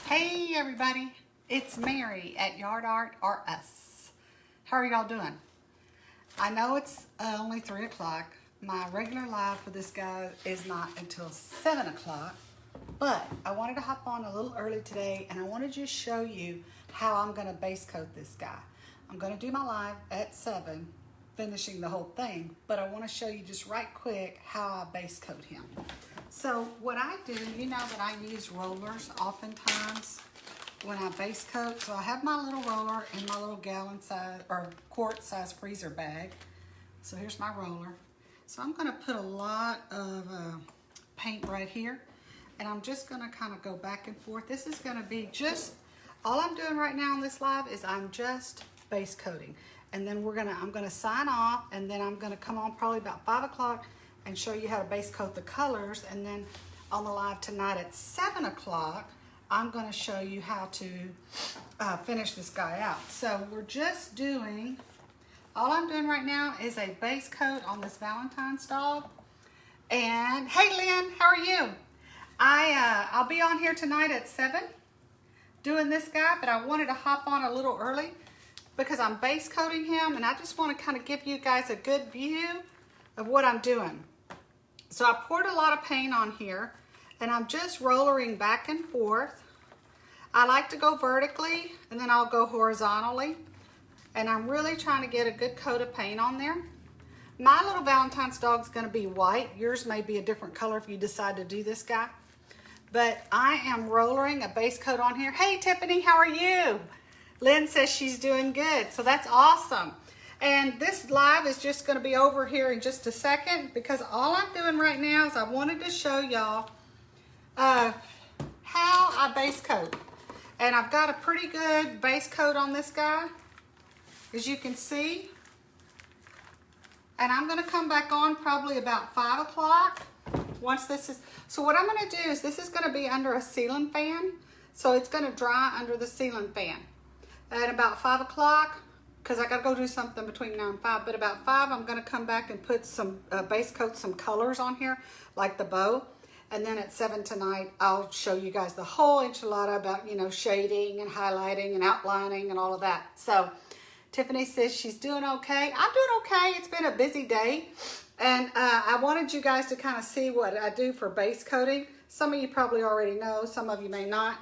Hey everybody, it's Mary at Yard Art or Us. How are y'all doing? I know it's only 3 o'clock. My regular live for this guy is not until 7 o'clock, but I wanted to hop on a little early today and I wanted to show you how I'm going to base coat this guy. I'm going to do my live at 7, finishing the whole thing, but I want to show you just right quick how I base coat him. So what I do, you know that I use rollers oftentimes when I base coat. So I have my little roller in my little gallon size or quart size freezer bag. So here's my roller. So I'm gonna put a lot of paint right here, and I'm just gonna kind of go back and forth. This is gonna be just, all I'm doing right now on this live is I'm just base coating. And then I'm gonna sign off, and then I'm gonna come on probably about 5 o'clock and show you how to base coat the colors. And then on the live tonight at 7 o'clock, I'm going to show you how to finish this guy out. So we're just doing, all I'm doing right now is a base coat on this Valentine's dog. And hey Lynn, how are you? I'll be on here tonight at 7 doing this guy, but I wanted to hop on a little early because I'm base coating him, and I just want to kind of give you guys a good view of what I'm doing. So I poured a lot of paint on here, and I'm just rollering back and forth. I like to go vertically, and then I'll go horizontally, and I'm really trying to get a good coat of paint on there. My little Valentine's dog is going to be white. Yours may be a different color if you decide to do this guy. But I am rollering a base coat on here. Hey Tiffany, how are you? Lynn says she's doing good, so that's awesome. And this live is just going to be over here in just a second, because all I'm doing right now is I wanted to show y'all how I base coat. And I've got a pretty good base coat on this guy, as you can see. And I'm going to come back on probably about 5 o'clock once this is. So what I'm going to do is this is going to be under a ceiling fan. So it's going to dry under the ceiling fan. At about 5 o'clock, because I got to go do something between now and 5, but about 5 I'm going to come back and put some base coat some colors on here, like the bow. And then at 7 tonight I'll show you guys the whole enchilada about, you know, shading and highlighting and outlining and all of that. So Tiffany says she's doing okay. I'm doing okay. It's been a busy day, and I wanted you guys to kind of see what I do for base coating. Some of you probably already know, some of you may not.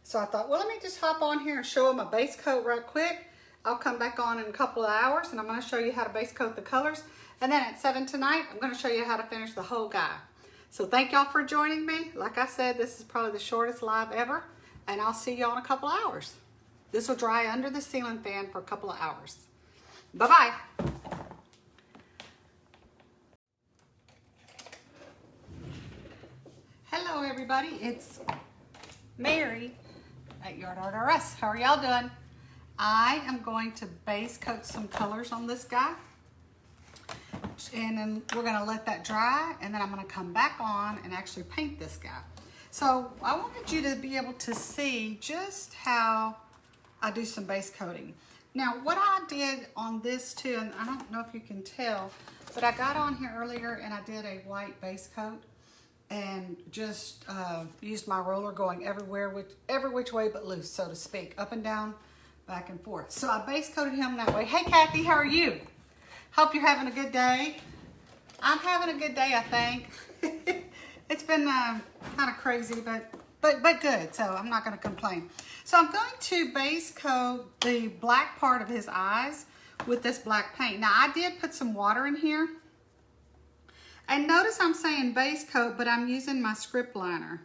So I thought, well, let me just hop on here and show them a base coat right quick. I'll come back on in a couple of hours, and I'm going to show you how to base coat the colors. And then at 7 tonight, I'm going to show you how to finish the whole guy. So thank y'all for joining me. Like I said, this is probably the shortest live ever, and I'll see y'all in a couple of hours. This will dry under the ceiling fan for a couple of hours. Bye-bye. Hello, everybody. It's Mary at Yard Art or Us. How are y'all doing? I am going to base coat some colors on this guy, and then we're going to let that dry, and then I'm going to come back on and actually paint this guy. So I wanted you to be able to see just how I do some base coating. Now what I did on this too, and I don't know if you can tell, but I got on here earlier and I did a white base coat and just used my roller going everywhere, every which way but loose, so to speak, up and down, back and forth. So I base coated him that way. Hey Kathy, how are you? Hope you're having a good day. I'm having a good day, I think. It's been kind of crazy, but good, so I'm not going to complain. So I'm going to base coat the black part of his eyes with this black paint. Now I did put some water in here. And notice I'm saying base coat, but I'm using my script liner.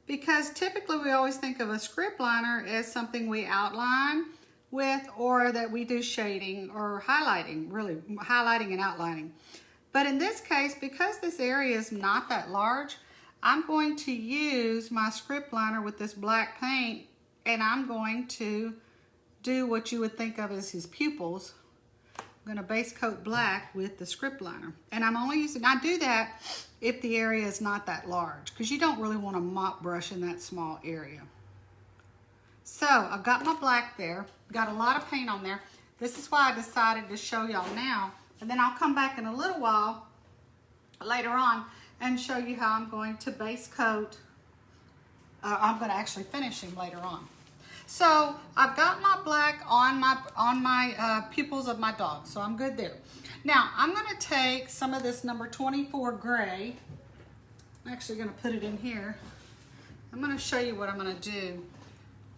Because typically we always think of a script liner as something we outline with, or that we do shading or highlighting, really highlighting and outlining. But in this case, because this area is not that large, I'm going to use my script liner with this black paint, and I'm going to do what you would think of as his pupils. I'm going to base coat black with the script liner. And I'm only using, I do that if the area is not that large, because you don't really want to mop brush in that small area. So I've got my black there, got a lot of paint on there. This is why I decided to show y'all now, and then I'll come back in a little while later on and show you how I'm going to base coat I'm going to actually finish him later on. So I've got my black on my pupils of my dog, so I'm good there. Now I'm going to take some of this number 24 gray. I'm actually going to put it in here. I'm going to show you what I'm going to do.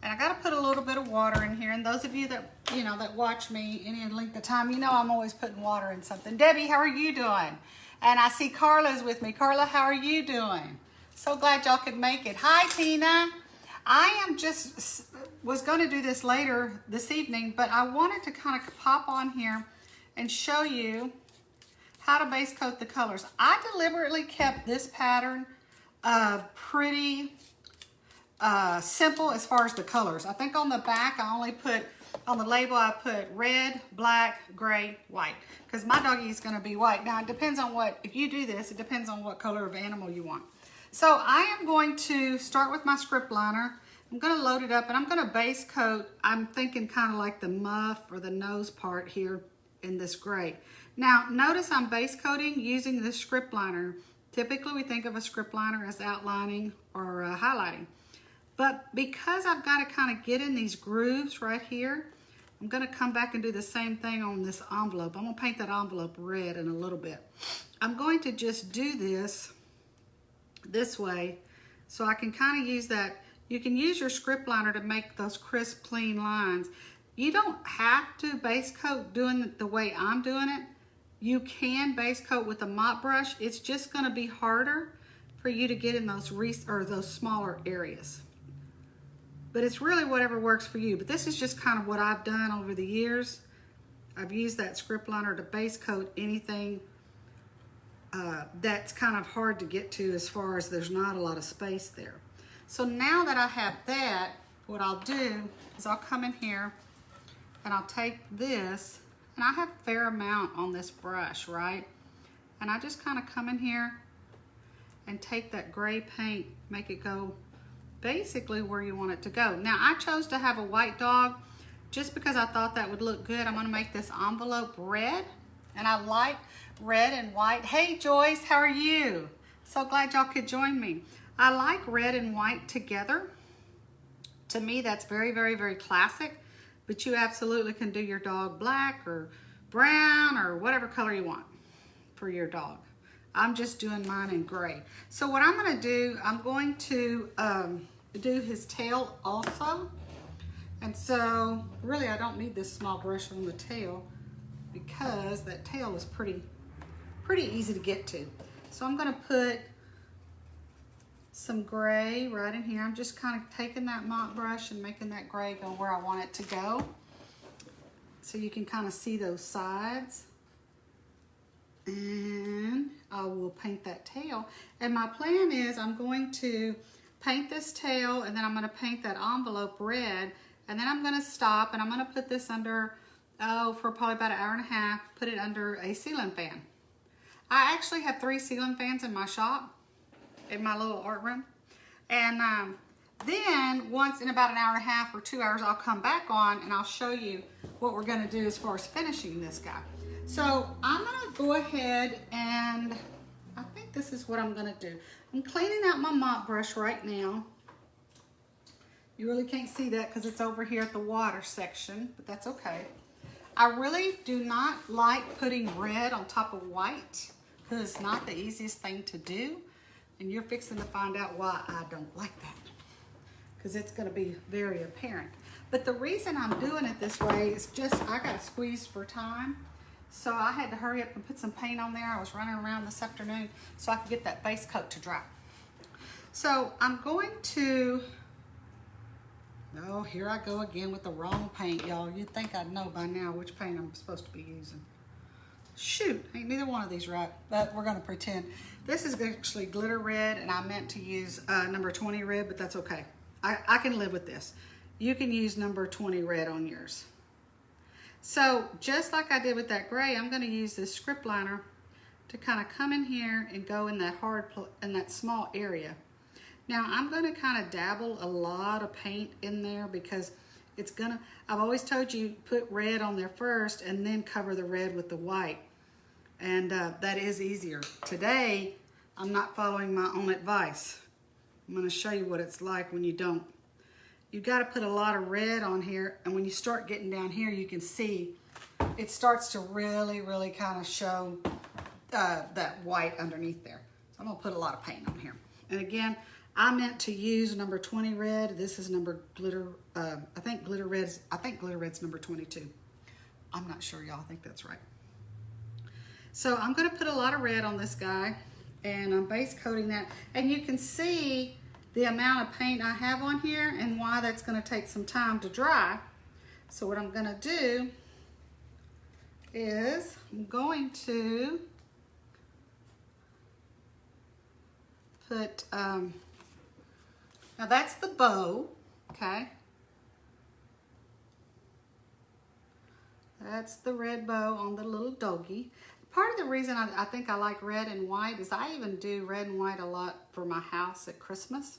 And I got to put a little bit of water in here. And those of you that, that watch me any length of time, I'm always putting water in something. Debbie, how are you doing? And I see Carla's with me. Carla, how are you doing? So glad y'all could make it. Hi, Tina. I was going to do this later this evening, but I wanted to kind of pop on here and show you how to base coat the colors. I deliberately kept this pattern pretty simple as far as the colors. I think on the back I only put, on the label I put red, black, gray, white, because my doggy is going to be white. Now it depends on if you do this, it depends on what color of animal you want. So I am going to start with my script liner. I'm going to load it up and I'm going to base coat. I'm thinking kind of like the muff or the nose part here in this gray. Now notice I'm base coating using this script liner. Typically we think of a script liner as outlining or highlighting. But because I've got to kind of get in these grooves right here, I'm going to come back and do the same thing on this envelope. I'm going to paint that envelope red in a little bit. I'm going to just do this way so I can kind of use that. You can use your script liner to make those crisp, clean lines. You don't have to base coat doing it the way I'm doing it. You can base coat with a mop brush. It's just going to be harder for you to get in those smaller areas. But it's really whatever works for you. But this is just kind of what I've done over the years. I've used that script liner to base coat anything that's kind of hard to get to as far as there's not a lot of space there. So now that I have that, what I'll do is I'll come in here and I'll take this, and I have a fair amount on this brush, right? And I just kind of come in here and take that gray paint, make it go basically where you want it to go. Now I chose to have a white dog just because I thought that would look good. I'm going to make this envelope red, and I like red and white. Hey Joyce, how are you? So glad y'all could join me. I like red and white together. To me that's very, very, very classic, but you absolutely can do your dog black or brown or whatever color you want for your dog. I'm just doing mine in gray. So what I'm going to do, I'm going to do his tail also. And so really I don't need this small brush on the tail because that tail is pretty easy to get to. So I'm going to put some gray right in here. I'm just kind of taking that mop brush and making that gray go where I want it to go. So you can kind of see those sides. And I will paint that tail. And my plan is I'm going to paint this tail, and then I'm going to paint that envelope red, and then I'm going to stop and I'm going to put this under, for probably about an hour and a half, put it under a ceiling fan. I actually have 3 ceiling fans in my shop, in my little art room. And then once in about an hour and a half or 2 hours, I'll come back on and I'll show you what we're going to do as far as finishing this guy. So I'm going to go ahead and I think this is what I'm going to do. I'm cleaning out my mop brush right now. You really can't see that because it's over here at the water section, but that's okay. I really do not like putting red on top of white because it's not the easiest thing to do. And you're fixing to find out why I don't like that, because it's going to be very apparent. But the reason I'm doing it this way is just I got squeezed for time. So I had to hurry up and put some paint on there. I was running around this afternoon so I could get that base coat to dry. So I'm going to, oh, here I go again with the wrong paint, y'all. You'd think I'd know by now which paint I'm supposed to be using. Shoot, ain't neither one of these right, but we're gonna pretend. This is actually glitter red, and I meant to use number 20 red, but that's okay. I can live with this. You can use number 20 red on yours. So just like I did with that gray, I'm going to use this script liner to kind of come in here and go in that in that small area. Now I'm going to kind of dabble a lot of paint in there because it's gonna, I've always told you put red on there first and then cover the red with the white, and that is easier. Today I'm not following my own advice. I'm going to show you what it's like when you don't. You've got to put a lot of red on here, and when you start getting down here, you can see it starts to really kind of show that white underneath there. So I'm going to put a lot of paint on here. And again, I meant to use number 20 red. This is number glitter, I think glitter red's number 22. I'm not sure, y'all. I think that's right. So I'm going to put a lot of red on this guy, and I'm base coating that. And you can see the amount of paint I have on here and why that's going to take some time to dry. So what I'm going to do is I'm going to put, now that's the bow, okay? That's the red bow on the little doggy. Part of the reason I think I like red and white is I even do red and white a lot for my house at Christmas.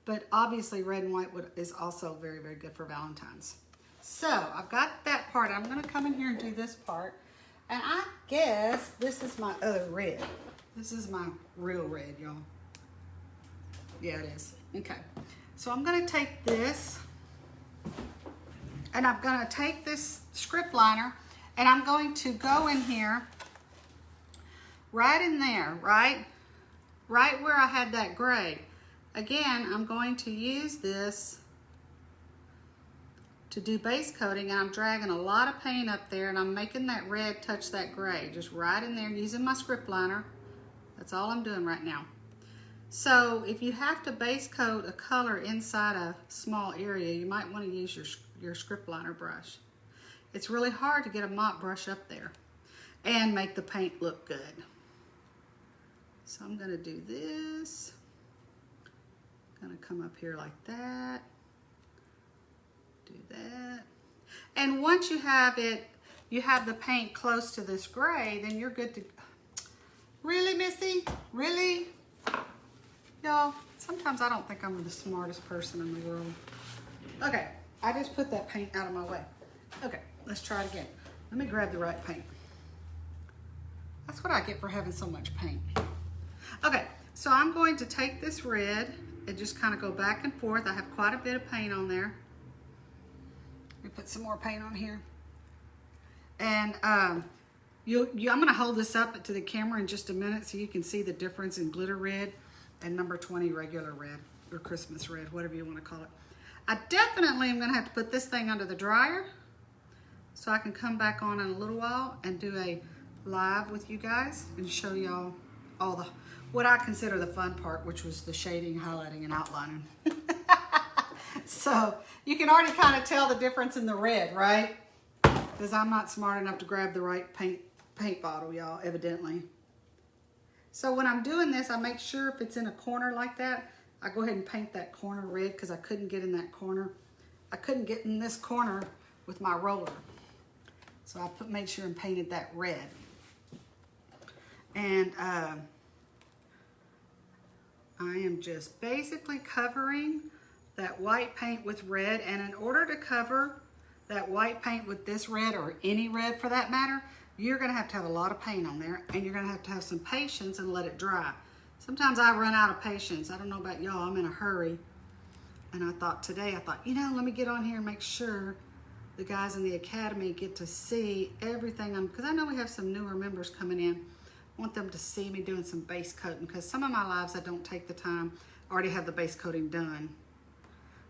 But obviously red and white is also very good for Valentine's. So I've got that part. I'm going to come in here and do this part. And I guess this is my other red. This is my real red, y'all. Yeah, it is. Okay. So I'm going to take this, and I'm going to take this script liner, and I'm going to go in here, right in there, right where I had that gray. Again, I'm going to use this to do base coating, and I'm dragging a lot of paint up there, and I'm making that red touch that gray, just right in there using my script liner. That's all I'm doing right now. So if you have to base coat a color inside a small area, you might want to use your script liner brush. It's really hard to get a mop brush up there and make the paint look good. So I'm going to do this. I'm going to come up here like that. Do that. And once you have it, you have the paint close to this gray, then you're good to... Really, Missy? Really? Y'all, sometimes I don't think I'm the smartest person in the world. Okay, I just put that paint out of my way. Okay, let's try it again. Let me grab the right paint. That's what I get for having so much paint. Okay, so I'm going to take this red and just kind of go back and forth. I have quite a bit of paint on there. Let me put some more paint on here. And I'm going to hold this up to the camera in just a minute so you can see the difference in glitter red and number 20 regular red, or Christmas red, whatever you want to call it. I definitely am going to have to put this thing under the dryer so I can come back on in a little while and do a live with you guys and show y'all all the, what I consider the fun part, which was the shading, highlighting, and outlining. So you can already kind of tell the difference in the red, right? Because I'm not smart enough to grab the right paint bottle, y'all, evidently. So when I'm doing this, I make sure if it's in a corner like that, I go ahead and paint that corner red because I couldn't get in that corner. I couldn't get in this corner with my roller. So I made sure and painted that red. And I am just basically covering that white paint with red. And in order to cover that white paint with this red, or any red for that matter, you're going to have a lot of paint on there, and you're going to have some patience and let it dry. Sometimes I run out of patience. I don't know about y'all, I'm in a hurry. And I thought, you know, let me get on here and make sure the guys in the academy get to see everything. Because I know we have some newer members coming in. I want them to see me doing some base coating, because some of my lives I don't take the time. I already have the base coating done.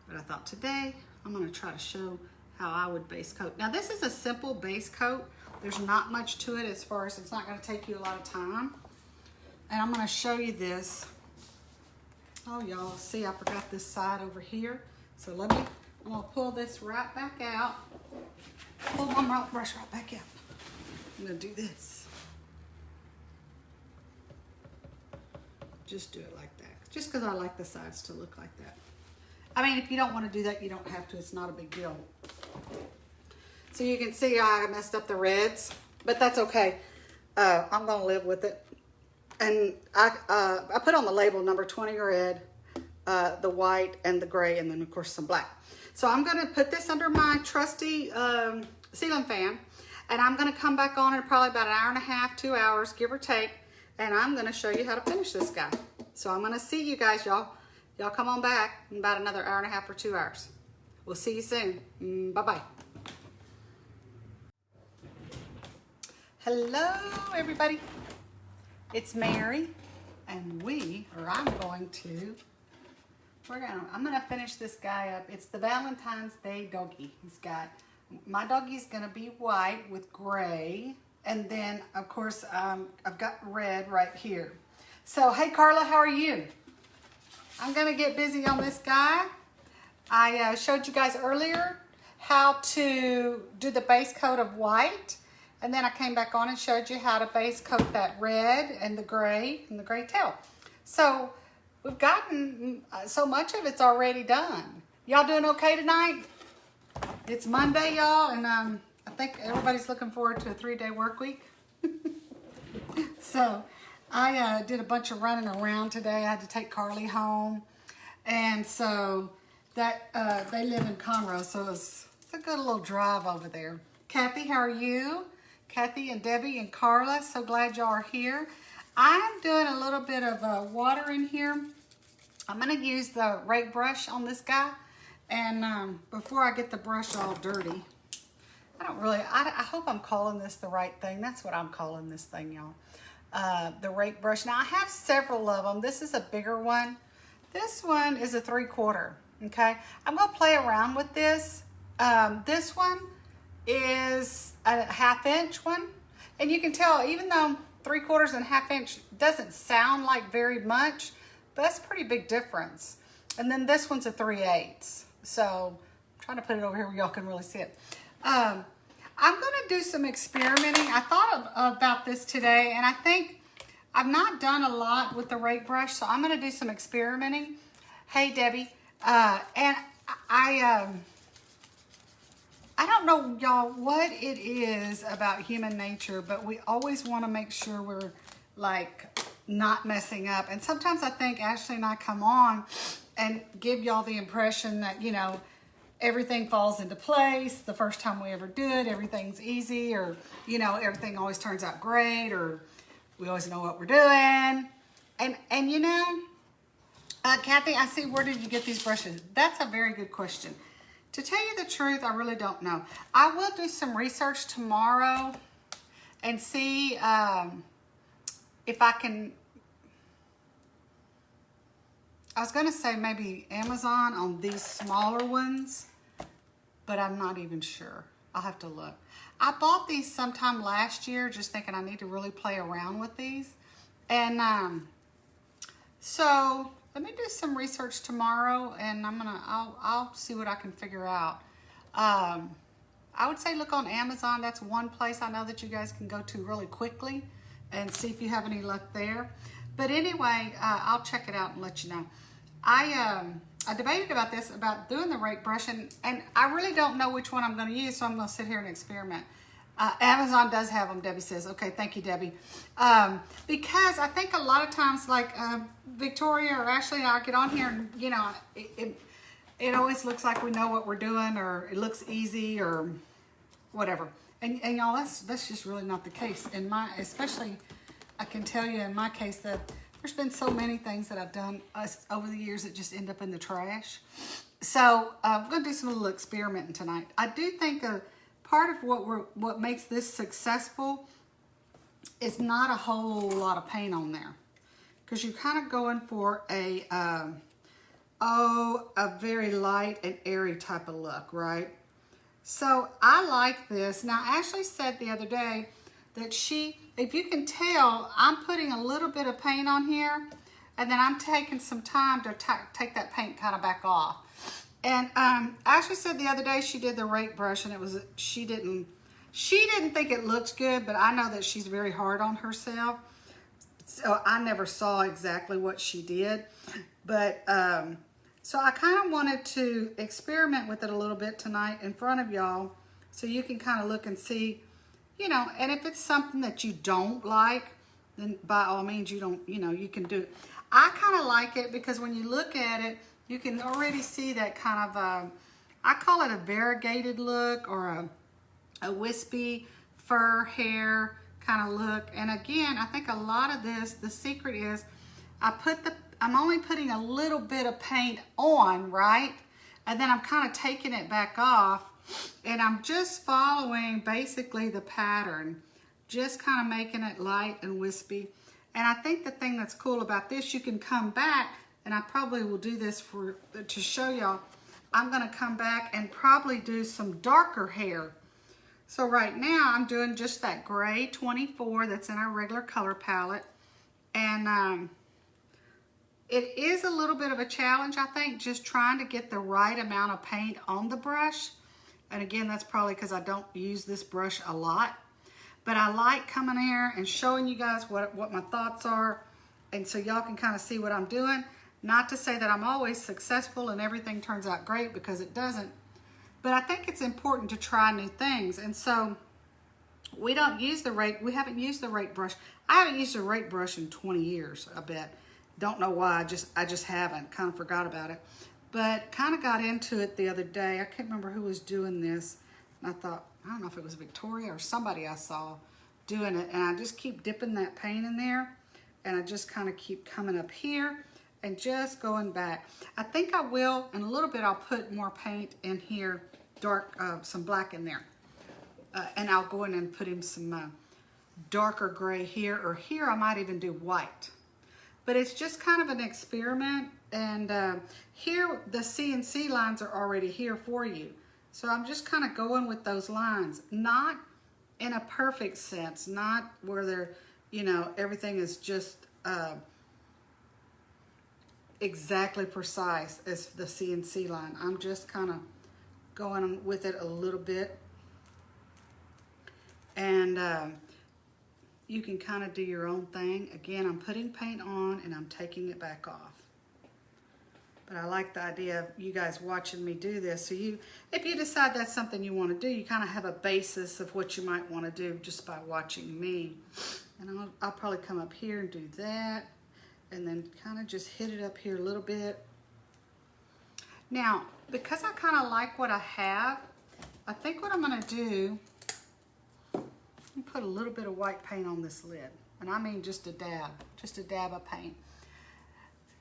But I thought today I'm going to try to show how I would base coat. Now this is a simple base coat. There's not much to it as far as it's not going to take you a lot of time. And I'm going to show you this. Oh, y'all, see, I forgot this side over here. So I'm going to pull this right back out. Pull my mop brush right back out. I'm going to do this. Just do it like that. Just because I like the sides to look like that. I mean, if you don't want to do that, you don't have to. It's not a big deal. So you can see I messed up the reds, but that's okay. I'm going to live with it. And I put on the label number 20 red, the white, and the gray, and then, of course, some black. So I'm going to put this under my trusty ceiling fan, and I'm going to come back on in probably about an hour and a half, 2 hours, give or take, and I'm going to show you how to finish this guy. So I'm going to see you guys, y'all. Y'all come on back in about another hour and a half or 2 hours. We'll see you soon. Bye-bye. Hello, everybody. It's Mary, and I'm gonna finish this guy up. It's the Valentine's Day doggy. My doggy's gonna be white with gray, and then of course I've got red right here. So hey Carla, how are you? I'm gonna get busy on this guy. I showed you guys earlier how to do the base coat of white, and then I came back on and showed you how to base coat that red and the gray tail. So we've gotten so much of it's already done. Y'all doing okay tonight? It's Monday, y'all, and I think everybody's looking forward to a 3-day work week. So I did a bunch of running around today. I had to take Carly home, and so that they live in Conroe, so it's a good little drive over there. Kathy, how are you? Kathy and Debbie and Carla, so glad y'all are here. I'm doing a little bit of water in here. I'm gonna use the rake brush on this guy, and before I get the brush all dirty, I hope I'm calling this the right thing. That's what I'm calling this thing, y'all. The rake brush. Now I have several of them. This is a bigger one. This one is a 3/4, okay? I'm gonna play around with this. This one is a 1/2 inch one, and you can tell even though 3/4 and 1/2 inch doesn't sound like very much, but that's a pretty big difference. And then this one's a 3/8. So I'm trying to put it over here where y'all can really see it. I'm gonna do some experimenting. I thought about this today, and I think I've not done a lot with the rake brush, so I'm gonna do some experimenting. Hey Debbie, and I don't know, y'all, what it is about human nature, but we always want to make sure we're like not messing up. And sometimes I think Ashley and I come on and give y'all the impression that, you know, everything falls into place the first time we ever do it. Everything's easy, or, you know, everything always turns out great, or we always know what we're doing. And you know, Kathy, I see, where did you get these brushes? That's a very good question. To tell you the truth, I really don't know. I will do some research tomorrow and see if I can. I was going to say maybe Amazon on these smaller ones, but I'm not even sure. I'll have to look. I bought these sometime last year, just thinking I need to really play around with these. And so let me do some research tomorrow, and I'll see what I can figure out. I would say look on Amazon. That's one place I know that you guys can go to really quickly and see if you have any luck there. But anyway, I'll check it out and let you know. I debated about this, about doing the rake brush, and I really don't know which one I'm going to use, so I'm going to sit here and experiment. Amazon does have them, Debbie says. Okay, thank you, Debbie. Because I think a lot of times, like Victoria or Ashley and I get on here, and you know, it always looks like we know what we're doing, or it looks easy, or whatever. And y'all, that's just really not the case. Especially, I can tell you in my case that there's been so many things that I've done over the years that just end up in the trash. So I'm going to do some little experimenting tonight. I do think part of what makes this successful is not a whole lot of paint on there, because you're kind of going for a very light and airy type of look, right? So I like this. Now Ashley said the other day that if you can tell, I'm putting a little bit of paint on here, and then I'm taking some time to take that paint kind of back off. And Ashley said the other day she did the rake brush, and she didn't think it looked good, but I know that she's very hard on herself, so I never saw exactly what she did. But so I kind of wanted to experiment with it a little bit tonight in front of y'all, so you can kind of look and see, you know. And if it's something that you don't like, then by all means you can do it. I kind of like it because when you look at it, you can already see that kind of I call it a variegated look, or a wispy fur hair kind of look. And again, I think a lot of this, the secret is I put I'm only putting a little bit of paint on, right? And then I'm kind of taking it back off, and I'm just following basically the pattern, just kind of making it light and wispy. And I think the thing that's cool about this, you can come back, and I probably will do this to show y'all. I'm gonna come back and probably do some darker hair. So right now I'm doing just that gray 24 that's in our regular color palette. And it is a little bit of a challenge, I think, just trying to get the right amount of paint on the brush. And again, that's probably because I don't use this brush a lot. But I like coming here and showing you guys what my thoughts are, and so y'all can kind of see what I'm doing. Not to say that I'm always successful and everything turns out great, because it doesn't. But I think it's important to try new things. And so we haven't used the rake brush. I haven't used a rake brush in 20 years, I bet. Don't know why, I just haven't, kind of forgot about it. But kind of got into it the other day. I can't remember who was doing this. And I thought, I don't know if it was Victoria or somebody I saw doing it. And I just keep dipping that paint in there. And I just kind of keep coming up here and just going back. I think I will, in a little bit, I'll put more paint in here, dark, some black in there. And I'll go in and put in some darker gray here, or here I might even do white. But it's just kind of an experiment. And here, the CNC lines are already here for you. So I'm just kind of going with those lines, not in a perfect sense, not where they're, you know, everything is just exactly precise as the CNC line. I'm just kind of going with it a little bit. And you can kind of do your own thing. Again, I'm putting paint on and I'm taking it back off. But I like the idea of you guys watching me do this. So if you decide that's something you want to do, you kind of have a basis of what you might want to do just by watching me. And I'll probably come up here and do that. And then kind of just hit it up here a little bit. Now, because I kind of like what I have, I think what I'm going to do, put a little bit of white paint on this lid. And I mean just a dab of paint.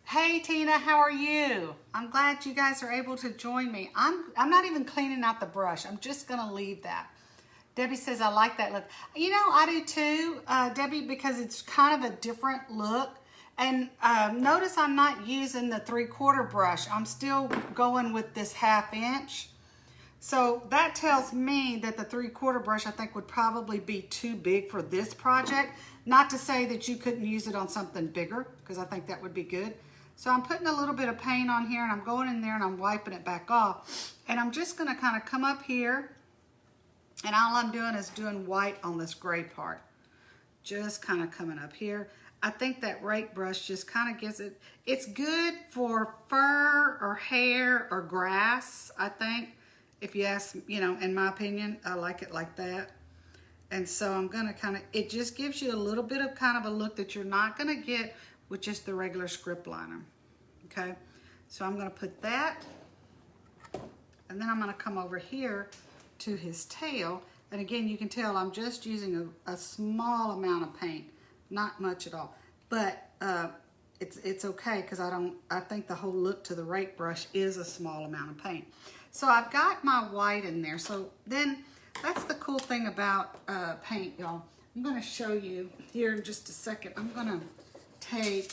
Hey Tina, how are you? I'm glad you guys are able to join me. I'm not even cleaning out the brush. I'm just gonna leave that. Debbie says, I like that look. You know, I do too, Debbie, because it's kind of a different look. And notice I'm not using the 3/4 brush. I'm still going with this 1/2 inch. So that tells me that the 3/4 brush, I think, would probably be too big for this project. Not to say that you couldn't use it on something bigger, because I think that would be good. So I'm putting a little bit of paint on here, and I'm going in there and I'm wiping it back off. And I'm just gonna kind of come up here, and all I'm doing is doing white on this gray part. Just kind of coming up here. I think that rake brush just kind of gives it, it's good for fur or hair or grass, I think. If you ask, you know, in my opinion, I like it like that. And so I'm gonna kind of, it just gives you a little bit of kind of a look that you're not gonna get with just the regular script liner, okay? So I'm gonna put that, and then I'm gonna come over here to his tail. And again, you can tell I'm just using a small amount of paint, not much at all. But it's okay, because I think the whole look to the rake brush is a small amount of paint. So I've got my white in there. So then that's the cool thing about paint, y'all. I'm gonna show you here in just a second. I'm gonna take,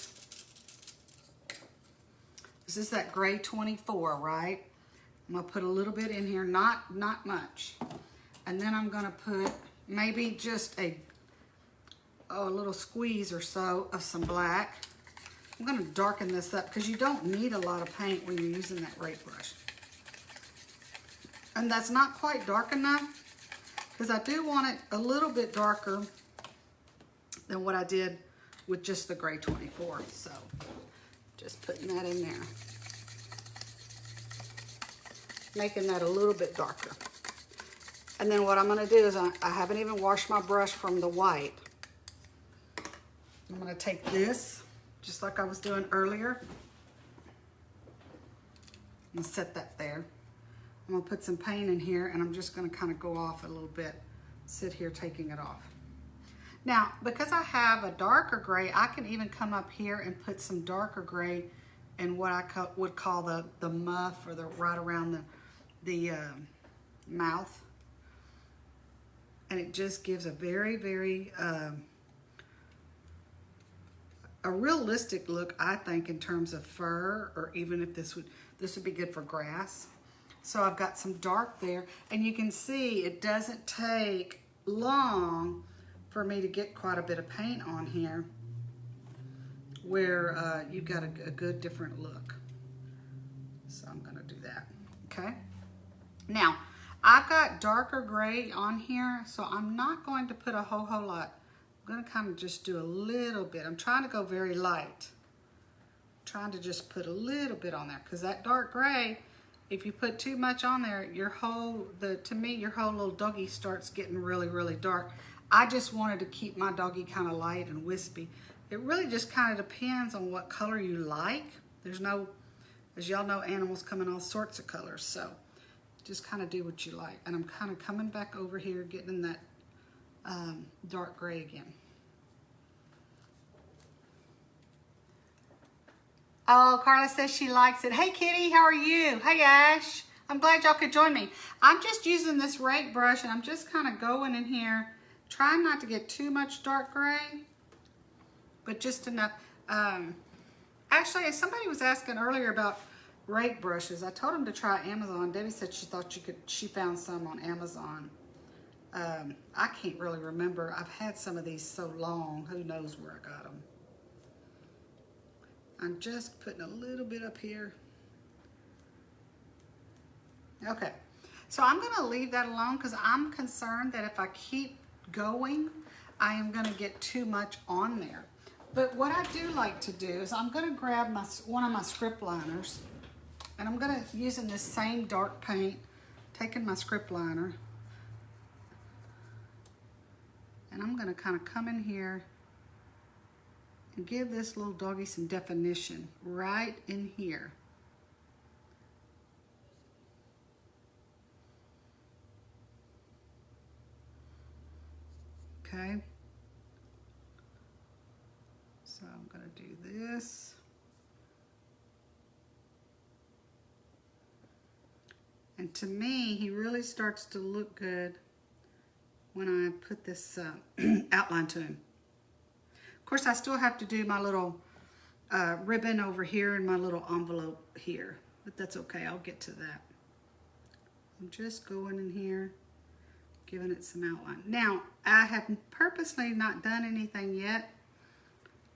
this is that gray 24, right? I'm gonna put a little bit in here, not much. And then I'm gonna put maybe just a little squeeze or so of some black. I'm gonna darken this up, because you don't need a lot of paint when you're using that rake brush. And that's not quite dark enough, because I do want it a little bit darker than what I did with just the gray 24. So just putting that in there, making that a little bit darker. And then what I'm gonna do is I haven't even washed my brush from the white. I'm gonna take this, just like I was doing earlier, and set that there. I'm gonna put some paint in here, and I'm just gonna kind of go off a little bit, sit here taking it off. Now, because I have a darker gray, I can even come up here and put some darker gray in what I would call the muff, or the right around the mouth. And it just gives a very, very, a realistic look, I think, in terms of fur, or even if this would be good for grass. So I've got some dark there, and you can see it doesn't take long for me to get quite a bit of paint on here, where you've got a good different look. So I'm gonna do that, okay? Now, I've got darker gray on here, so I'm not going to put a whole lot. I'm gonna kind of just do a little bit. I'm trying to go very light. I'm trying to just put a little bit on there, because that dark gray, if you put too much on there, your whole little doggy starts getting really, really dark. I just wanted to keep my doggy kind of light and wispy. It really just kind of depends on what color you like. There's no, as y'all know, animals come in all sorts of colors, so just kind of do what you like. And I'm kind of coming back over here, getting in that dark gray again. Oh, Carla says she likes it. Hey, Kitty, how are you? Hey, Ash. I'm glad y'all could join me. I'm just using this rake brush, and I'm just kind of going in here, trying not to get too much dark gray, but just enough. Actually, somebody was asking earlier about rake brushes. I told them to try Amazon. Debbie said she thought she found some on Amazon. I can't really remember. I've had some of these so long. Who knows where I got them. I'm just putting a little bit up here. Okay, so I'm gonna leave that alone, because I'm concerned that if I keep going, I am gonna get too much on there. But what I do like to do is I'm gonna grab one of my script liners, and I'm gonna, using this same dark paint, taking my script liner, and I'm gonna kind of come in here and give this little doggy some definition right in here. Okay. So I'm gonna do this. And to me, he really starts to look good when I put this outline to him. Of course, I still have to do my little ribbon over here and my little envelope here, but that's okay, I'll get to that. I'm just going in here, giving it some outline. Now, I have purposely not done anything yet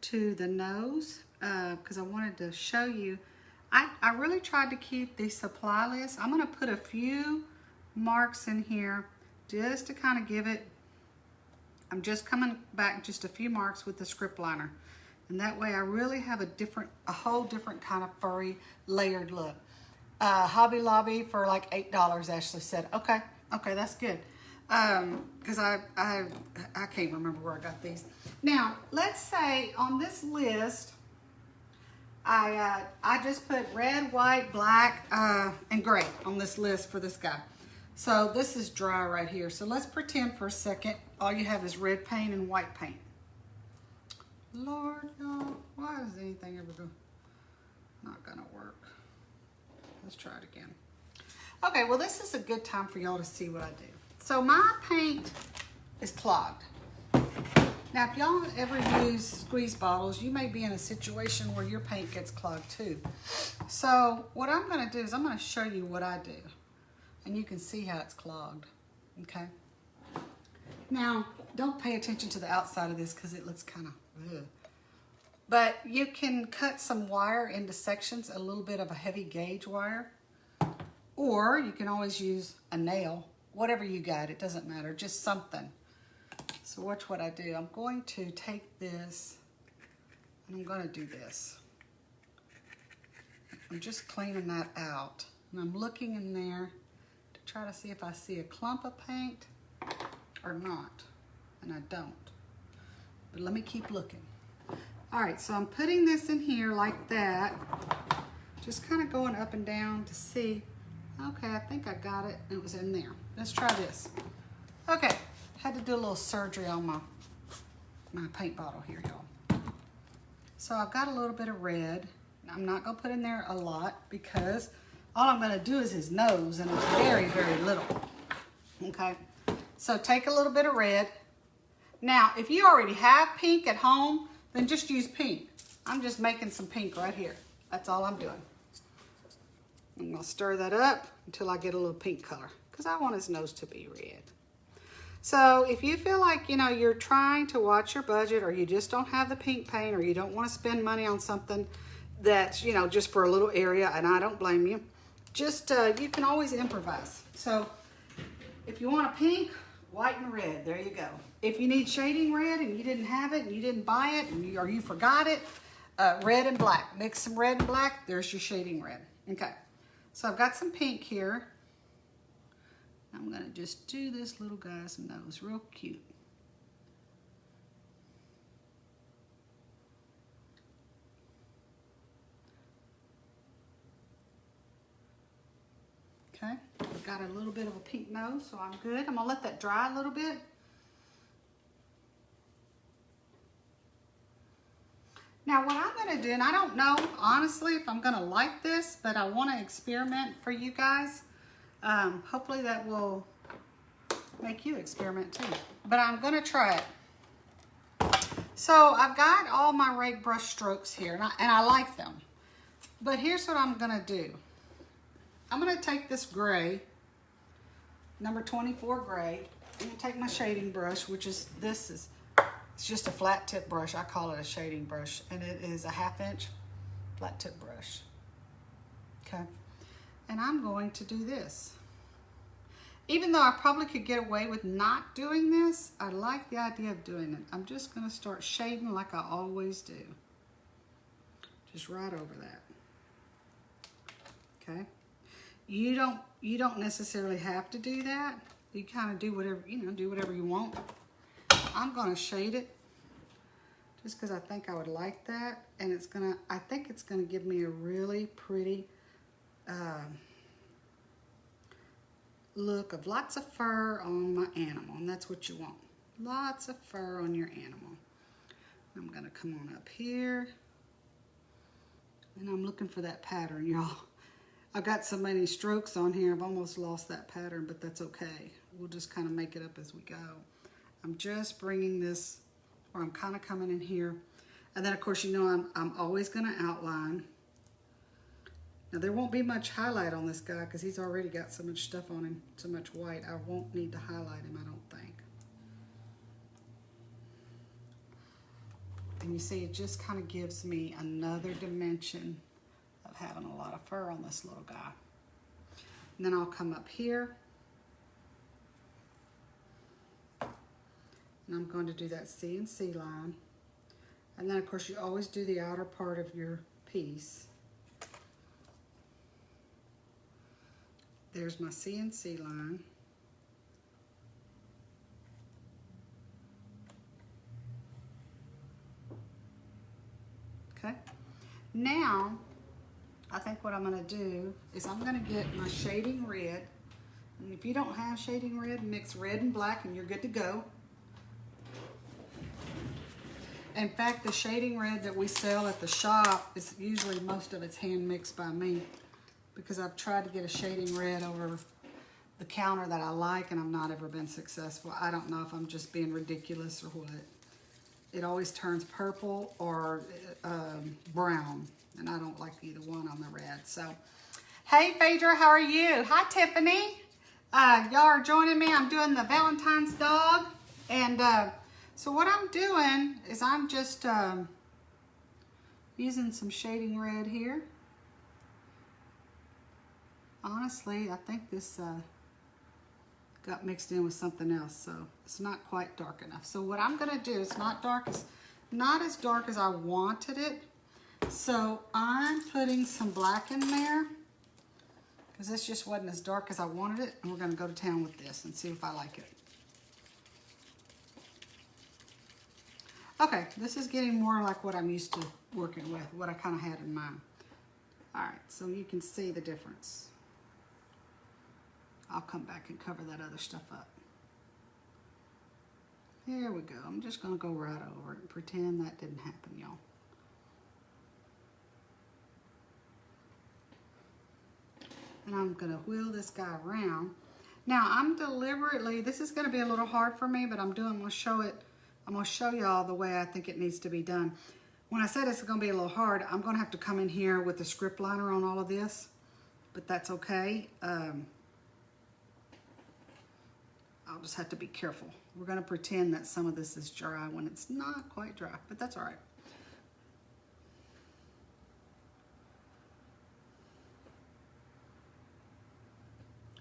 to the nose, because I wanted to show you. I really tried to keep the supply list. I'm gonna put a few marks in here just to kind of give it, I'm just coming back just a few marks with the script liner. And that way I really have a whole different kind of furry layered look. Hobby Lobby for like $8, Ashley said. Okay, that's good. Because I can't remember where I got these. Now, let's say on this list, I just put red, white, black, and gray on this list for this guy. So this is dry right here. So let's pretend for a second all you have is red paint and white paint. Lord, no, why is anything ever not gonna work? Let's try it again. Okay, well, this is a good time for y'all to see what I do. So my paint is clogged. Now, if y'all ever use squeeze bottles, you may be in a situation where your paint gets clogged too. So what I'm gonna do is I'm gonna show you what I do. And you can see how it's clogged, okay? Now, don't pay attention to the outside of this because it looks kind of ugh. But you can cut some wire into sections, a little bit of a heavy gauge wire. Or you can always use a nail, whatever you got, it doesn't matter, just something. So watch what I do. I'm going to take this and I'm going to do this. I'm just cleaning that out. And I'm looking in there to try to see if I see a clump of paint or not. And I don't. But let me keep looking. All right, so I'm putting this in here like that. Just kind of going up and down to see. Okay, I think I got it. It was in there. Let's try this. Okay, had to do a little surgery on my paint bottle here, y'all. So I've got a little bit of red. I'm not gonna put in there a lot because all I'm gonna do is his nose, and it's very, very little. Okay, so take a little bit of red. Now, if you already have pink at home, then just use pink. I'm just making some pink right here. That's all I'm doing. I'm gonna stir that up until I get a little pink color because I want his nose to be red. So if you feel like, you know, you're trying to watch your budget, or you just don't have the pink paint, or you don't want to spend money on something that's, you know, just for a little area, and I don't blame you, just you can always improvise. So if you want a pink, white and red, there you go. If you need shading red and you didn't have it and you didn't buy it, and or you forgot it, red and black. Mix some red and black, there's your shading red. Okay, so I've got some pink here. I'm gonna just do this little guy's nose real cute. Okay, I've got a little bit of a pink nose, so I'm good. I'm gonna let that dry a little bit. Now what I'm gonna do, and I don't know honestly if I'm gonna like this, but I wanna experiment for you guys. Hopefully that will make you experiment too, but I'm gonna try it. So I've got all my rake brush strokes here, and I like them, but here's what I'm gonna do. I'm gonna take this gray, number 24 gray. I'm gonna take my shading brush, which is, it's just a flat tip brush. I call it a shading brush, and it is a 1/2 inch flat tip brush. Okay, and I'm going to do this. Even though I probably could get away with not doing this, I like the idea of doing it. I'm just gonna start shading like I always do. Just right over that. Okay. You don't necessarily have to do that. You kind of do whatever, you know, do whatever you want. I'm gonna shade it just because I think I would like that, and I think it's gonna give me a really pretty look of lots of fur on my animal, and that's what you want. Lots of fur on your animal. I'm gonna come on up here, and I'm looking for that pattern, y'all. I've got so many strokes on here, I've almost lost that pattern, but that's okay. We'll just kind of make it up as we go. I'm just bringing this, or I'm kind of coming in here, and then of course, you know, I'm always gonna outline. Now there won't be much highlight on this guy because he's already got so much stuff on him, so much white. I won't need to highlight him, I don't think. And you see, it just kind of gives me another dimension of having a lot of fur on this little guy. And then I'll come up here, and I'm going to do that CNC line. And then of course, you always do the outer part of your piece. There's my CNC line. Okay. Now, I think what I'm gonna do is I'm gonna get my shading red. And if you don't have shading red, mix red and black and you're good to go. In fact, the shading red that we sell at the shop is usually, most of it's hand mixed by me, because I've tried to get a shading red over the counter that I like, and I've not ever been successful. I don't know if I'm just being ridiculous or what. It always turns purple or brown, and I don't like either one on the red. So, hey Phaedra, how are you? Hi Tiffany. Y'all are joining me. I'm doing the Valentine's dog, and so what I'm doing is I'm just using some shading red here. Honestly, I think this got mixed in with something else, so it's not quite dark enough. So what I'm gonna do, it's not as dark as I wanted it. So I'm putting some black in there because this just wasn't as dark as I wanted it, and we're gonna go to town with this and see if I like it. Okay, this is getting more like what I'm used to working with, what I kind of had in mind. All right, so you can see the difference. I'll come back and cover that other stuff up. There we go. I'm just going to go right over it and pretend that didn't happen, y'all. And I'm going to wheel this guy around. Now, I'm deliberately, this is going to be a little hard for me, but I'm going to show it. I'm going to show y'all the way I think it needs to be done. When I said it's going to be a little hard, I'm going to have to come in here with the script liner on all of this, but that's okay. I'll just have to be careful. We're going to pretend that some of this is dry when it's not quite dry, but that's all right.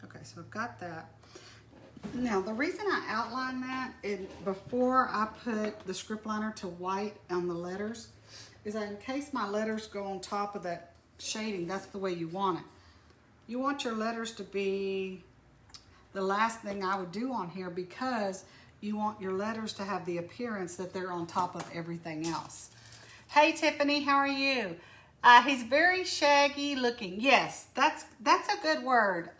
Okay, so I've got that. Now, the reason I outline that before I put the script liner to white on the letters is that in case my letters go on top of that shading, that's the way you want it. You want your letters to be the last thing I would do on here because you want your letters to have the appearance that they're on top of everything else. Hey, Tiffany, how are you? He's very shaggy looking. Yes, that's a good word.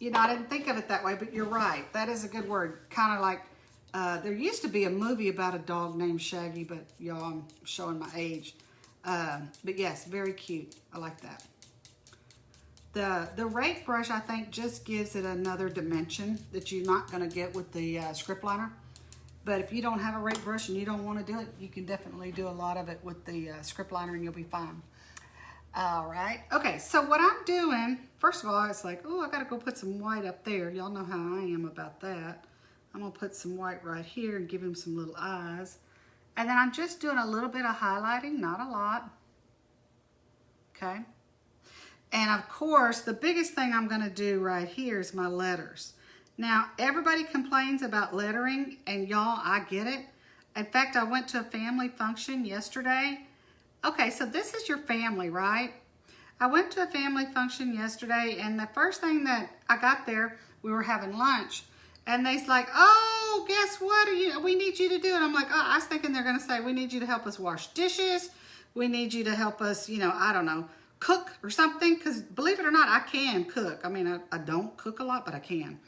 You know, I didn't think of it that way, but you're right. That is a good word. Kind of like, there used to be a movie about a dog named Shaggy, but y'all, I'm showing my age. But yes, very cute. I like that. The rake brush, I think, just gives it another dimension that you're not going to get with the script liner. But if you don't have a rake brush and you don't want to do it, you can definitely do a lot of it with the script liner and you'll be fine. All right. Okay, so what I'm doing, first of all, it's like, oh, I got to go put some white up there. Y'all know how I am about that. I'm going to put some white right here and give him some little eyes. And then I'm just doing a little bit of highlighting, not a lot. Okay. And of course, the biggest thing I'm going to do right here is my letters. Now, everybody complains about lettering, and y'all, I get it. In fact, I went to a family function yesterday. Okay, so this is your family, right? I went to a family function yesterday, and the first thing that I got there, we were having lunch, and they's like, oh, guess what? We need you to do it. I'm like, oh, I was thinking they're going to say, we need you to help us wash dishes. We need you to help us, you know, I don't know, cook or something, because believe it or not, I can cook. I mean, I don't cook a lot, but I can.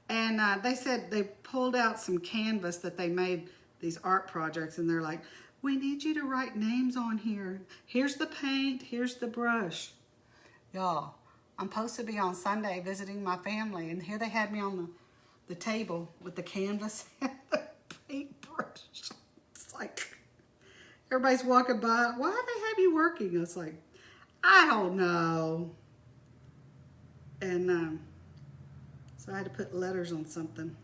And they said they pulled out some canvas that they made these art projects, and they're like, we need you to write names on here. Here's the paint, here's the brush. Y'all, I'm supposed to be on Sunday visiting my family, and here they had me on the table with the canvas and the paintbrush. It's like, everybody's walking by, why do they have you working? It's like, I don't know. And so I had to put letters on something.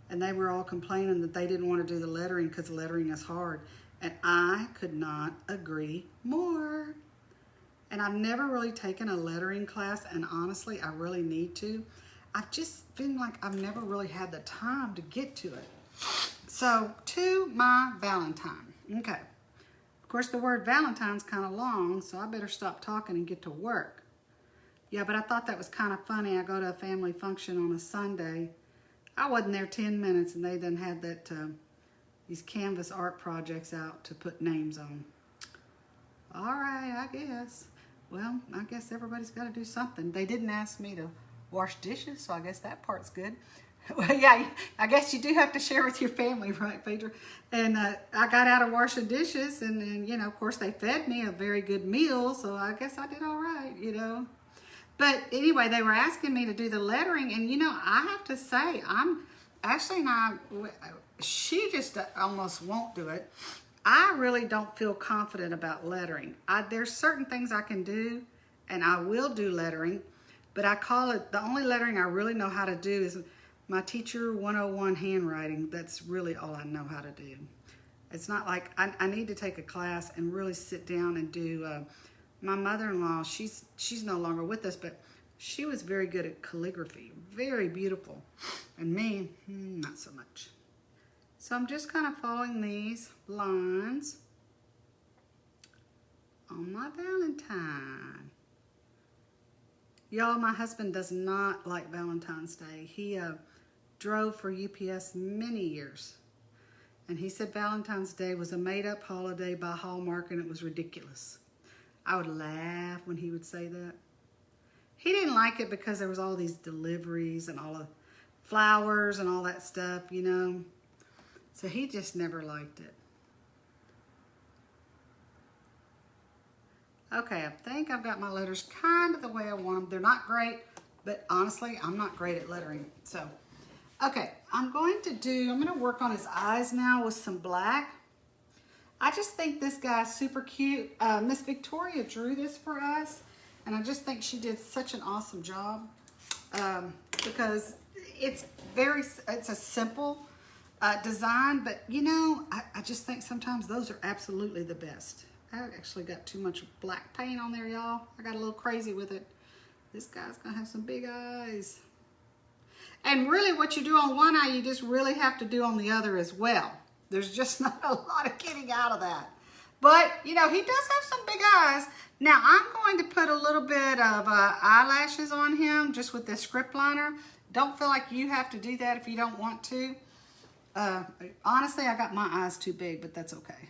And they were all complaining that they didn't want to do the lettering because lettering is hard. And I could not agree more. And I've never really taken a lettering class, and honestly, I really need to. I've just been like, I've never really had the time to get to it. So, to my Valentine. Okay. Of course, the word Valentine's kind of long, so I better stop talking and get to work. Yeah, but I thought that was kind of funny. I go to a family function on a Sunday. I wasn't there 10 minutes, and they then had that these canvas art projects out to put names on. All right, I guess. Well, I guess everybody's got to do something. They didn't ask me to wash dishes, so I guess that part's good. Well, yeah, I guess you do have to share with your family, right, Phaedra? And I got out of washing dishes, and, you know, of course, they fed me a very good meal, so I guess I did all right, you know. But anyway, they were asking me to do the lettering, and, you know, I have to say, Ashley and I, she just almost won't do it. I really don't feel confident about lettering. There's certain things I can do, and I will do lettering, but I call it, the only lettering I really know how to do is my Teacher 101 handwriting. That's really all I know how to do. It's not like, I need to take a class and really sit down and do, my mother-in-law, she's no longer with us, but she was very good at calligraphy, very beautiful. And me, not so much. So I'm just kind of following these lines on my Valentine. Y'all, my husband does not like Valentine's Day. He drove for UPS many years. And he said Valentine's Day was a made-up holiday by Hallmark, and it was ridiculous. I would laugh when he would say that. He didn't like it because there was all these deliveries and all the flowers and all that stuff, you know. So he just never liked it. Okay, I think I've got my letters kind of the way I want them. They're not great, but honestly, I'm not great at lettering. So, okay, I'm going to work on his eyes now with some black. I just think this guy's super cute. Miss Victoria drew this for us, and I just think she did such an awesome job because it's a simple design, but you know, I just think sometimes those are absolutely the best. I actually got too much black paint on there, y'all. I got a little crazy with it. This guy's gonna have some big eyes. And really what you do on one eye, you just really have to do on the other as well. There's just not a lot of getting out of that. But, you know, he does have some big eyes. Now, I'm going to put a little bit of eyelashes on him just with this script liner. Don't feel like you have to do that if you don't want to. Honestly, I got my eyes too big, but that's okay.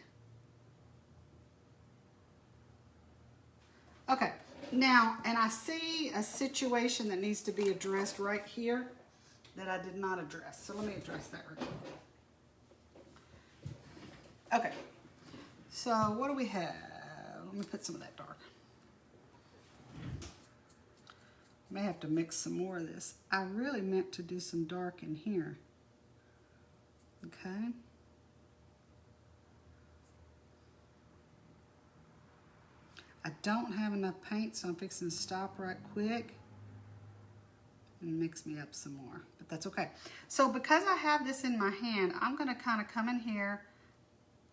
Okay, now, and I see a situation that needs to be addressed right here that I did not address. So let me address that real quick. Okay, so what do we have? Let me put some of that dark. May have to mix some more of this. I really meant to do some dark in here. Okay. I don't have enough paint, so I'm fixing to stop right quick and mix me up some more, but that's okay. So because I have this in my hand, I'm gonna kind of come in here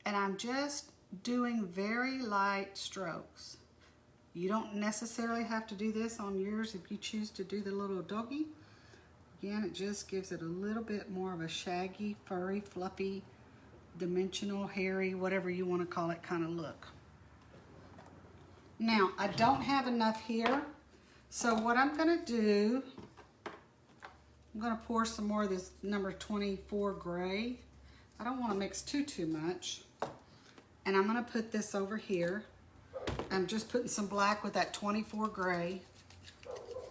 and I'm just doing very light strokes. You don't necessarily have to do this on yours if you choose to do the little doggy. Again, it just gives it a little bit more of a shaggy, furry, fluffy, dimensional, hairy, whatever you want to call it kind of look. Now, I don't have enough here, so what I'm going to do, I'm going to pour some more of this number 24 gray. I don't want to mix too much. And I'm going to put this over here. I'm just putting some black with that 24 gray,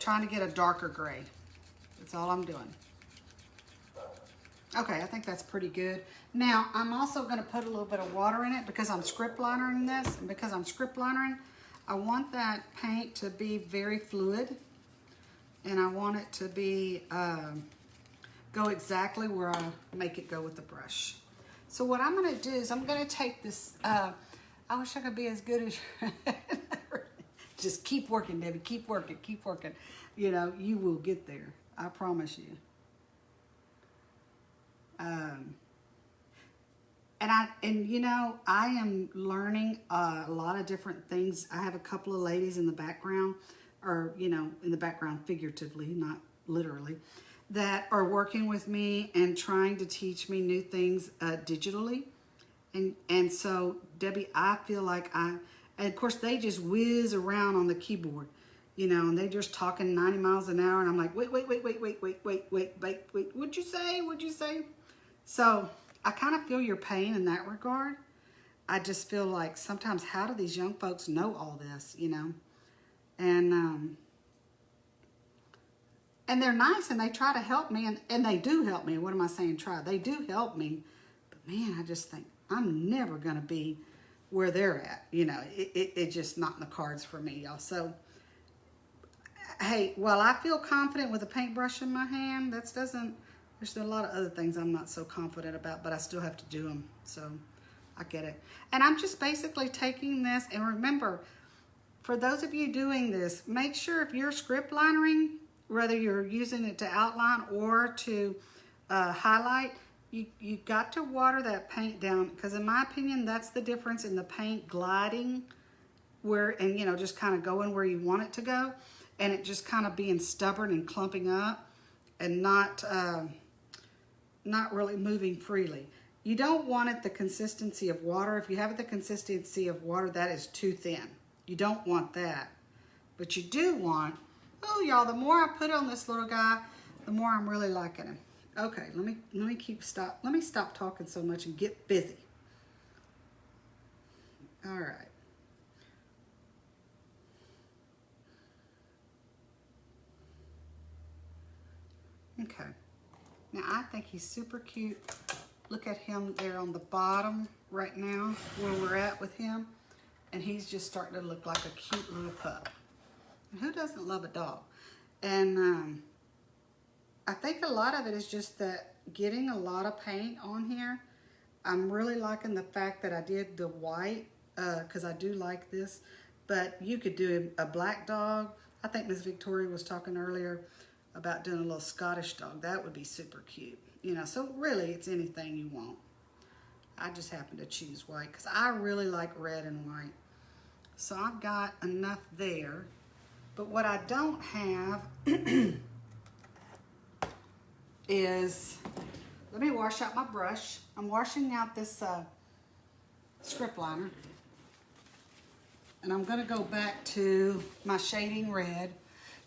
trying to get a darker gray. That's all I'm doing. Okay, I think that's pretty good. Now, I'm also going to put a little bit of water in it because I'm script linering this. And because I'm script linering, I want that paint to be very fluid. And I want it to be, go exactly where I make it go with the brush. So what I'm going to do is I'm going to take this, I wish I could be as good as just keep working, Debbie, keep working, keep working. You know, you will get there. I promise you. And you know, I am learning a lot of different things. I have a couple of ladies in the background, or, you know, in the background figuratively, not literally, that are working with me and trying to teach me new things digitally. And so, Debbie, I feel like and of course, they just whiz around on the keyboard, you know, and they're just talking 90 miles an hour. And I'm like, wait, what'd you say? What'd you say? So I kind of feel your pain in that regard. I just feel like sometimes, how do these young folks know all this, you know? And they're nice and they try to help me, and they do help me. What am I saying try? They do help me. But man, I just think I'm never going to be where they're at. You know, it's just not in the cards for me, y'all. So, hey, while I feel confident with a paintbrush in my hand, there's a lot of other things I'm not so confident about, but I still have to do them. So I get it. And I'm just basically taking this, and remember, for those of you doing this, make sure if you're script linering, whether you're using it to outline or to highlight, you got to water that paint down, because in my opinion, that's the difference in the paint gliding and you know, just kind of going where you want it to go, and it just kind of being stubborn and clumping up and not really moving freely. You don't want it the consistency of water. If you have it the consistency of water, that is too thin. You don't want that. But you do want, oh y'all, the more I put on this little guy, the more I'm really liking him. Okay, let me stop talking so much and get busy. All right. Okay. Now I think he's super cute. Look at him there on the bottom right now where we're at with him. And he's just starting to look like a cute little pup. And who doesn't love a dog? And I think a lot of it is just that getting a lot of paint on here. I'm really liking the fact that I did the white because I do like this. But you could do a black dog. I think Miss Victoria was talking earlier about doing a little Scottish dog. That would be super cute. You know, so really it's anything you want. I just happen to choose white because I really like red and white. So I've got enough there. But what I don't have is, let me wash out my brush. I'm washing out this script liner. And I'm going to go back to my shading red.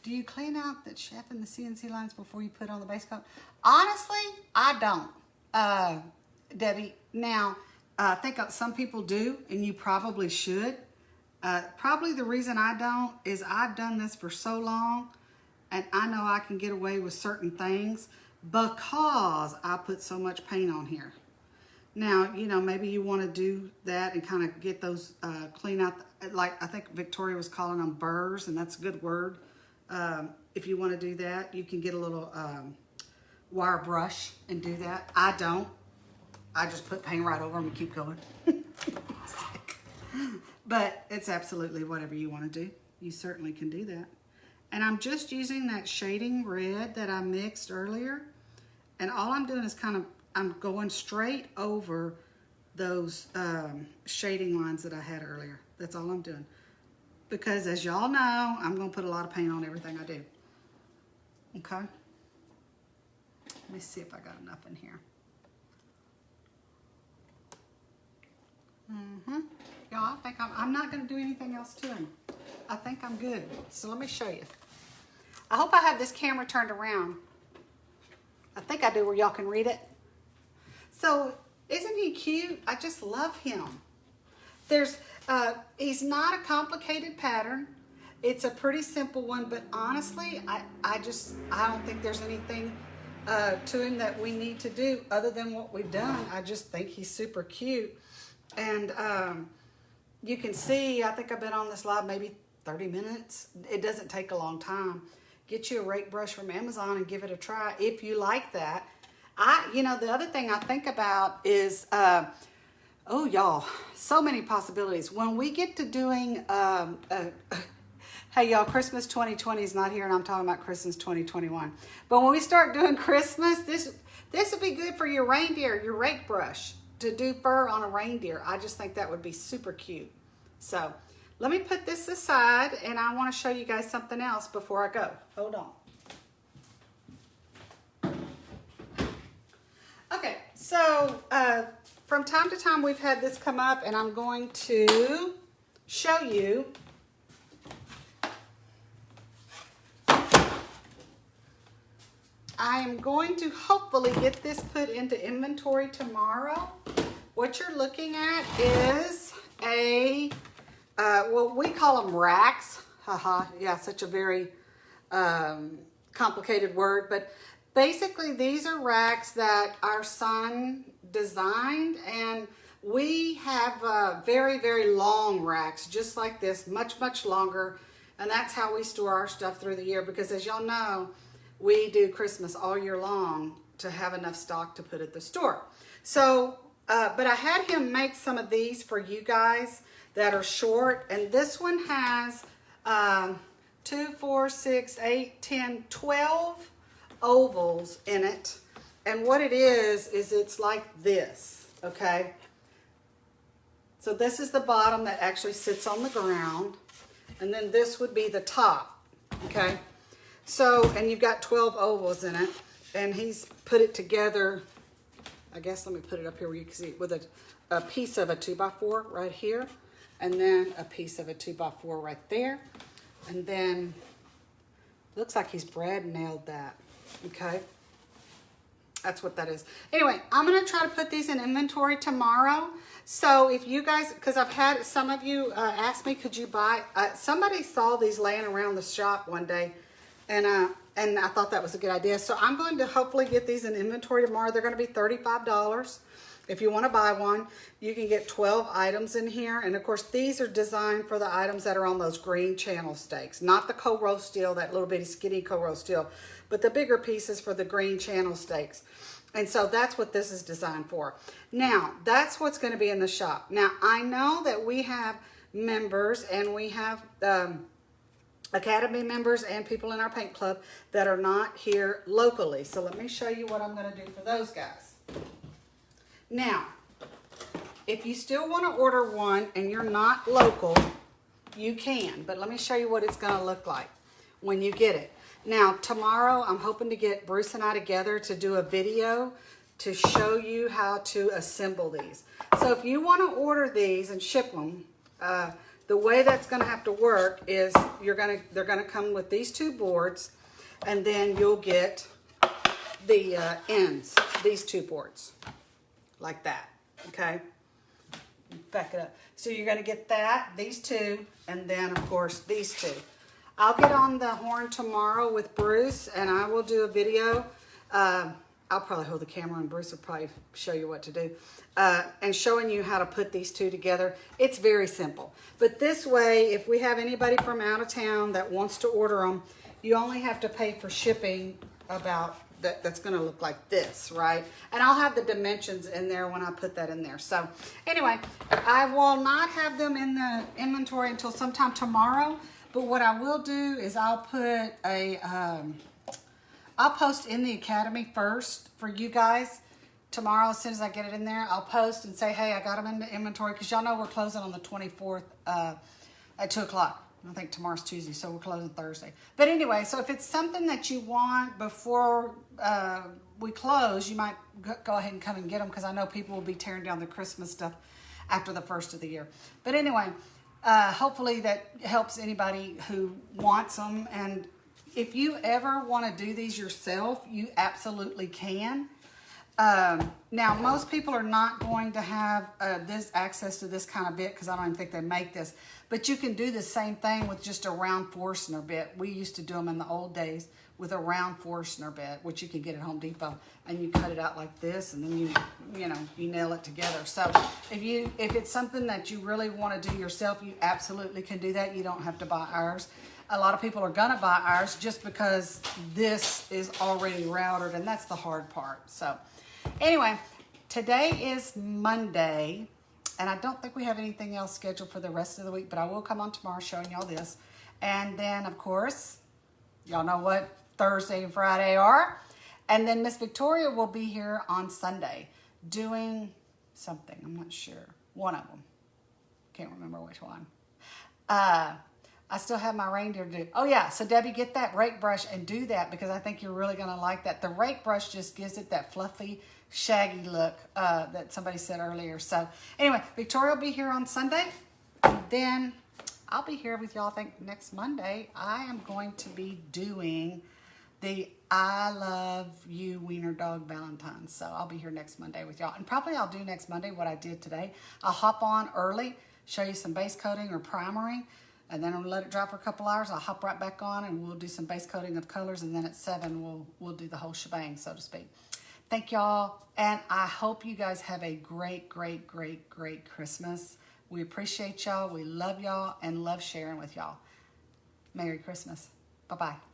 Do you clean out the chef and the CNC lines before you put on the base coat? Honestly, I don't, Debbie. Now, I think some people do, and you probably should. Probably the reason I don't is I've done this for so long, and I know I can get away with certain things because I put so much paint on here. Now, you know, maybe you want to do that and kind of get those, clean out, like I think Victoria was calling them burrs, and that's a good word. If you want to do that, you can get a little wire brush and do that. I don't. I just put paint right over them and keep going. But it's absolutely whatever you want to do. You certainly can do that. And I'm just using that shading red that I mixed earlier. And all I'm doing is I'm going straight over those shading lines that I had earlier. That's all I'm doing. Because as y'all know, I'm going to put a lot of paint on everything I do. Okay? Let me see if I got enough in here. Y'all, I think I'm not going to do anything else to him. I think I'm good. So let me show you. I hope I have this camera turned around. I think I do where y'all can read it. So, isn't he cute? I just love him. He's not a complicated pattern. It's a pretty simple one, but honestly, I don't think there's anything to him that we need to do other than what we've done. I just think he's super cute. And you can see, I think I've been on this live maybe 30 minutes. It doesn't take a long time. Get you a rake brush from Amazon and give it a try if you like that. You know, the other thing I think about is, oh, y'all, so many possibilities. When we get to doing, hey, y'all, Christmas 2020 is not here, and I'm talking about Christmas 2021. But when we start doing Christmas, this would be good for your reindeer, your rake brush, to do fur on a reindeer. I just think that would be super cute. So let me put this aside, and I want to show you guys something else before I go. Hold on. Okay, so from time to time we've had this come up, and I'm going to show you I am going to hopefully get this put into inventory tomorrow. What you're looking at is well, we call them racks. Haha, yeah, such a very complicated word, but basically these are racks that our son designed, and we have very, very long racks, just like this, much, much longer, and that's how we store our stuff through the year, because as y'all know, we do Christmas all year long to have enough stock to put at the store. So, but I had him make some of these for you guys that are short, and this one has 2, 4, 6, 8, 10, 12 ovals in it. And what it is it's like this, okay? So this is the bottom that actually sits on the ground, and then this would be the top, okay? So, and you've got 12 ovals in it, and he's put it together, I guess, let me put it up here where you can see, with a piece of a 2x4 right here, and then a piece of a 2x4 right there, and then looks like he's brad nailed that, okay? That's what that is. Anyway, I'm going to try to put these in inventory tomorrow. So if you guys, because I've had some of you ask me, could you buy, somebody saw these laying around the shop one day, And I thought that was a good idea. So I'm going to hopefully get these in inventory tomorrow. They're going to be $35. If you want to buy one, you can get 12 items in here. And of course, these are designed for the items that are on those green channel steaks, not the co-roast steel, that little bitty skinny co-roast steel, but the bigger pieces for the green channel steaks. And so that's what this is designed for. Now, that's what's going to be in the shop. Now, I know that we have members and we have Academy members and people in our paint club that are not here locally. So let me show you what I'm going to do for those guys. Now, if you still want to order one and you're not local, you can. But let me show you what it's going to look like when you get it. Now, tomorrow, I'm hoping to get Bruce and I together to do a video to show you how to assemble these. So if you want to order these and ship them, the way that's going to have to work is they're going to come with these two boards, and then you'll get the ends, these two boards, like that, okay? Back it up. So you're going to get that, these two, and then, of course, these two. I'll get on the horn tomorrow with Bruce, and I will do a video. I'll probably hold the camera, and Bruce will probably show you what to do. And showing you how to put these two together. It's very simple. But this way, if we have anybody from out of town that wants to order them, you only have to pay for shipping about that's going to look like this, right? And I'll have the dimensions in there when I put that in there. So anyway, I will not have them in the inventory until sometime tomorrow. But what I will do is I'll put I'll post in the Academy first for you guys. Tomorrow, as soon as I get it in there, I'll post and say, hey, I got them in the inventory, because y'all know we're closing on the 24th at 2 o'clock. I think tomorrow's Tuesday, so we're closing Thursday. But anyway, so if it's something that you want before we close, you might go ahead and come and get them, because I know people will be tearing down the Christmas stuff after the first of the year. But anyway, hopefully that helps anybody who wants them. And if you ever want to do these yourself, you absolutely can. Now, most people are not going to have this access to this kind of bit, because I don't even think they make this. But you can do the same thing with just a round Forstner bit. We used to do them in the old days with a round Forstner bit, which you can get at Home Depot, and you cut it out like this, and then you nail it together. So if it's something that you really want to do yourself, you absolutely can do that. You don't have to buy ours. A lot of people are gonna buy ours just because this is already routed, and that's the hard part. So anyway, today is Monday, and I don't think we have anything else scheduled for the rest of the week, but I will come on tomorrow showing y'all this. And then, of course, y'all know what Thursday and Friday are. And then Miss Victoria will be here on Sunday doing something. I'm not sure. One of them. Can't remember which one. I still have my reindeer to do. Oh yeah, so Debbie, get that rake brush and do that, because I think you're really gonna like that. The rake brush just gives it that fluffy, shaggy look that somebody said earlier. So anyway, Victoria will be here on Sunday. And then I'll be here with y'all, I think, next Monday. I am going to be doing the I Love You Wiener Dog Valentine. So I'll be here next Monday with y'all. And probably I'll do next Monday what I did today. I'll hop on early, show you some base coating or primering, and then I'll let it dry for a couple hours. I'll hop right back on and we'll do some base coating of colors, and then at 7 we'll do the whole shebang, so to speak. Thank y'all, and I hope you guys have a great, great, great, great Christmas. We appreciate y'all, we love y'all, and love sharing with y'all. Merry Christmas. Bye-bye.